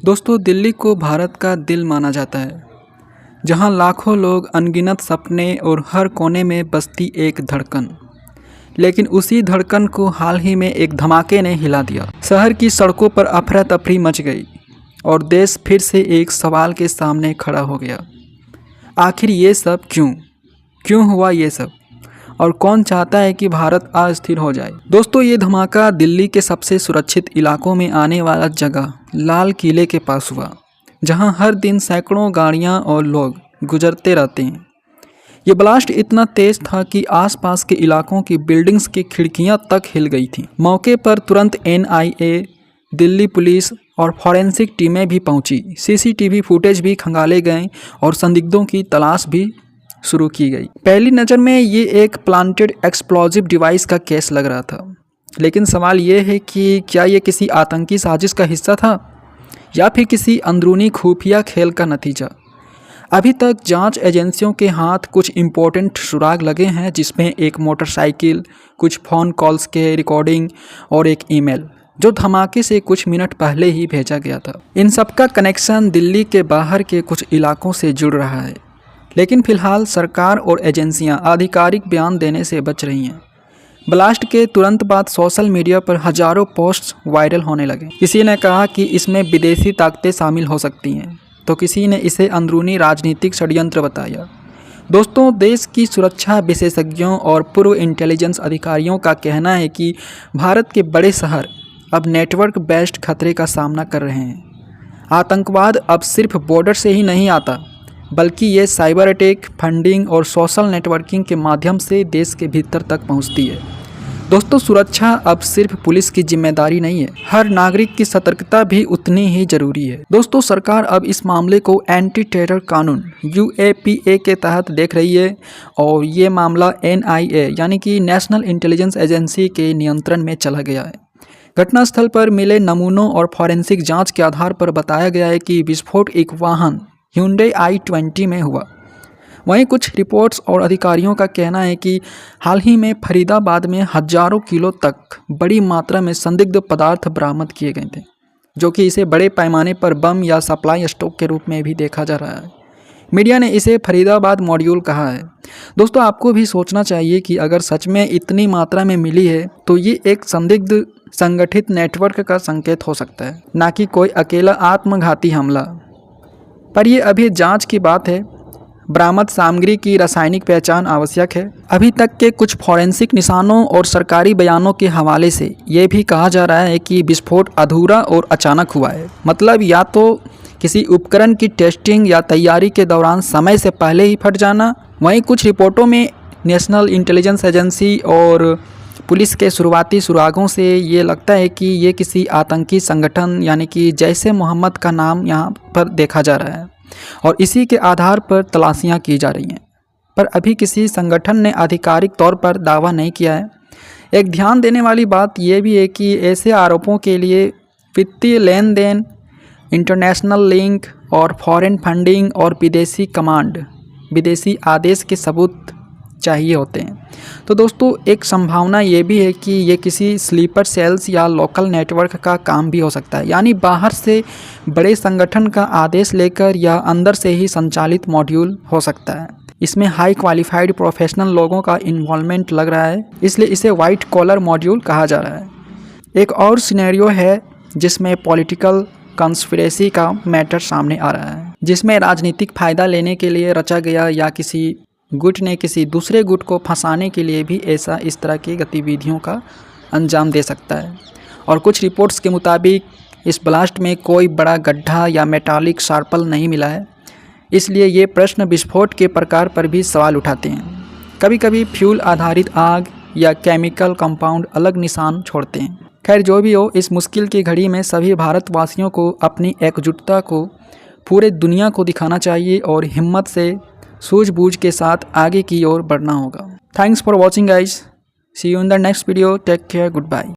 दोस्तों, दिल्ली को भारत का दिल माना जाता है, जहां लाखों लोग, अनगिनत सपने और हर कोने में बसती एक धड़कन। लेकिन उसी धड़कन को हाल ही में एक धमाके ने हिला दिया। शहर की सड़कों पर अफरा तफरी मच गई और देश फिर से एक सवाल के सामने खड़ा हो गया। आखिर ये सब क्यों हुआ ये सब, और कौन चाहता है कि भारत अस्थिर हो जाए। दोस्तों, ये धमाका दिल्ली के सबसे सुरक्षित इलाकों में आने वाला जगह लाल किले के पास हुआ, जहां हर दिन सैकड़ों गाड़ियां और लोग गुजरते रहते हैं। ये ब्लास्ट इतना तेज था कि आसपास के इलाकों की बिल्डिंग्स की खिड़कियां तक हिल गई थीं। मौके पर तुरंत NIA, दिल्ली पुलिस और फॉरेंसिक टीमें भी पहुंची। CCTV फुटेज भी खंगाले गए और संदिग्धों की तलाश भी शुरू की गई। पहली नज़र में ये एक प्लांटेड एक्सप्लोजिव डिवाइस का केस लग रहा था, लेकिन सवाल ये है कि क्या ये किसी आतंकी साजिश का हिस्सा था या फिर किसी अंदरूनी खुफिया खेल का नतीजा। अभी तक जांच एजेंसियों के हाथ कुछ इम्पोर्टेंट सुराग लगे हैं, जिसमें एक मोटरसाइकिल, कुछ फ़ोन कॉल्स के रिकॉर्डिंग और एक ईमेल जो धमाके से कुछ मिनट पहले ही भेजा गया था। इन सब का कनेक्शन दिल्ली के बाहर के कुछ इलाकों से जुड़ रहा है, लेकिन फिलहाल सरकार और एजेंसियां आधिकारिक बयान देने से बच रही हैं। ब्लास्ट के तुरंत बाद सोशल मीडिया पर हजारों पोस्ट्स वायरल होने लगे। किसी ने कहा कि इसमें विदेशी ताकतें शामिल हो सकती हैं, तो किसी ने इसे अंदरूनी राजनीतिक षड्यंत्र बताया। दोस्तों, देश की सुरक्षा विशेषज्ञों और पूर्व इंटेलिजेंस अधिकारियों का कहना है कि भारत के बड़े शहर अब नेटवर्क बेस्ड खतरे का सामना कर रहे हैं। आतंकवाद अब सिर्फ बॉर्डर से ही नहीं आता, बल्कि ये साइबर अटैक, फंडिंग और सोशल नेटवर्किंग के माध्यम से देश के भीतर तक पहुंचती है। दोस्तों, सुरक्षा अब सिर्फ पुलिस की जिम्मेदारी नहीं है, हर नागरिक की सतर्कता भी उतनी ही जरूरी है। दोस्तों, सरकार अब इस मामले को एंटी टेरर कानून UAPA के तहत देख रही है और ये मामला NIA यानी कि नेशनल इंटेलिजेंस एजेंसी के नियंत्रण में चला गया है। घटनास्थल पर मिले नमूनों और फॉरेंसिक जांच के आधार पर बताया गया है कि विस्फोट एक वाहन Hyundai i20 में हुआ। वहीं कुछ रिपोर्ट्स और अधिकारियों का कहना है कि हाल ही में फरीदाबाद में हजारों किलो तक बड़ी मात्रा में संदिग्ध पदार्थ बरामद किए गए थे, जो कि इसे बड़े पैमाने पर बम या सप्लाई स्टॉक के रूप में भी देखा जा रहा है। मीडिया ने इसे फरीदाबाद मॉड्यूल कहा है। दोस्तों, आपको भी सोचना चाहिए कि अगर सच में इतनी मात्रा में मिली है तो ये एक संदिग्ध संगठित नेटवर्क का संकेत हो सकता है, ना कि कोई अकेला आत्मघाती हमला। पर यह अभी जांच की बात है। बरामद सामग्री की रासायनिक पहचान आवश्यक है। अभी तक के कुछ फॉरेंसिक निशानों और सरकारी बयानों के हवाले से ये भी कहा जा रहा है कि विस्फोट अधूरा और अचानक हुआ है। मतलब या तो किसी उपकरण की टेस्टिंग या तैयारी के दौरान समय से पहले ही फट जाना। वहीं कुछ रिपोर्टों में नेशनल इंटेलिजेंस एजेंसी और पुलिस के शुरुआती सुरागों से ये लगता है कि ये किसी आतंकी संगठन यानी कि जैसे मोहम्मद का नाम यहाँ पर देखा जा रहा है और इसी के आधार पर तलाशियाँ की जा रही हैं। पर अभी किसी संगठन ने आधिकारिक तौर पर दावा नहीं किया है। एक ध्यान देने वाली बात यह भी है कि ऐसे आरोपों के लिए वित्तीय लेन देन, इंटरनेशनल लिंक और फॉरेन फंडिंग और विदेशी आदेश के सबूत चाहिए होते हैं। तो दोस्तों, एक संभावना ये भी है कि ये किसी स्लीपर सेल्स या लोकल नेटवर्क का काम भी हो सकता है, यानी बाहर से बड़े संगठन का आदेश लेकर या अंदर से ही संचालित मॉड्यूल हो सकता है। इसमें हाई क्वालिफाइड प्रोफेशनल लोगों का इन्वॉल्वमेंट लग रहा है, इसलिए इसे वाइट कॉलर मॉड्यूल कहा जा रहा है। एक और सिनेरियो है जिसमें पॉलिटिकल कंस्पिरेसी का मैटर सामने आ रहा है, जिसमें राजनीतिक फ़ायदा लेने के लिए रचा गया या किसी गुट ने किसी दूसरे गुट को फंसाने के लिए भी इस तरह की गतिविधियों का अंजाम दे सकता है। और कुछ रिपोर्ट्स के मुताबिक इस ब्लास्ट में कोई बड़ा गड्ढा या मेटालिक शार्पल नहीं मिला है, इसलिए ये प्रश्न विस्फोट के प्रकार पर भी सवाल उठाते हैं। कभी कभी फ्यूल आधारित आग या केमिकल कंपाउंड अलग निशान छोड़ते हैं। खैर, जो भी हो, इस मुश्किल की घड़ी में सभी भारतवासियों को अपनी एकजुटता को पूरे दुनिया को दिखाना चाहिए और हिम्मत से, सूझबूझ के साथ आगे की ओर बढ़ना होगा। Thanks for watching guys. See you in the next video. Take care. Good bye.